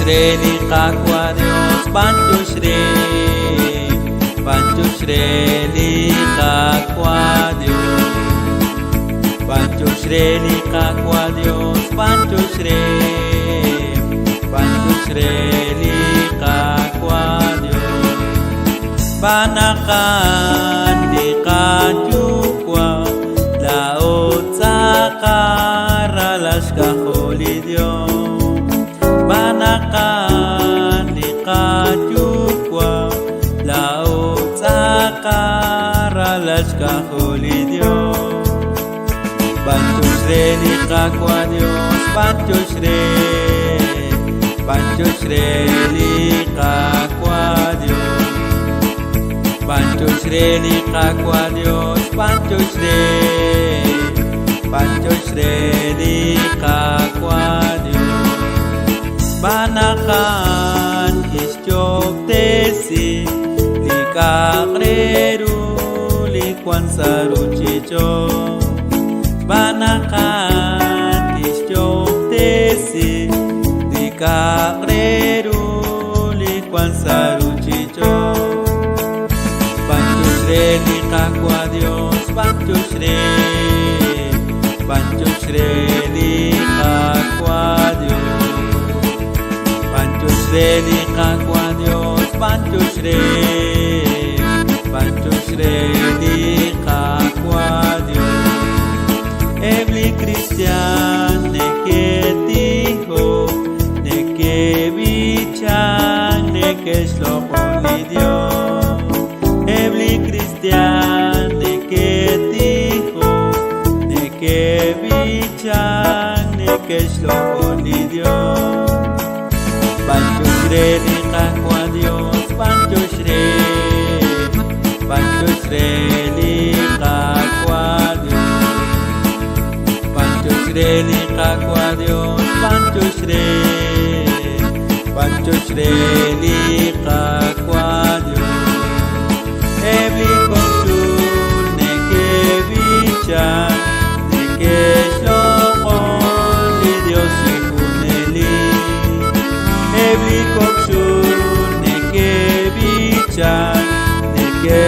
Shreli Kakwa Dios, Pancho Shreli Kakwa Dios, Pancho Shreli Kakwa Dios, Pancho Shreli Kakwa Dios, Banakan di Kajukwa, Laot sa Karalas Kahuli Dios. Banakan di Kajukwa, Laot sa Karalas Kahuli Dios. Pancho Shreli Kakwa Dios, Pancho Shreli Kakwa Dios, Pancho Shreli Kakwa Dios, Pancho Shreli Kakwa Dios. Banakan istyok tesi, likakreru likwan saruchicho. Banakan istyok tesi, likakreru likwan saruchicho. Pancho Shreli Kakwa Dios, Pancho Shreli Kakwa Dios, Pancho Shreli Kakwa Dios, Pancho Shreli Kakwa Dios. Every Christian neke tiho, neke bichan, neke shlokoli Dios. Every Christian neke tiho, neke bichan, neke shlokoli Dios. Pancho Shreli Kakwa Dios, Pancho Shreli Kakwa Dios, Pancho Shreli Kakwa Dios, Pancho Shreli Kakwa Dios. Every konsul neke bichan, neke shlokoli Dios shikuneli. Every konsul neke bichan, neke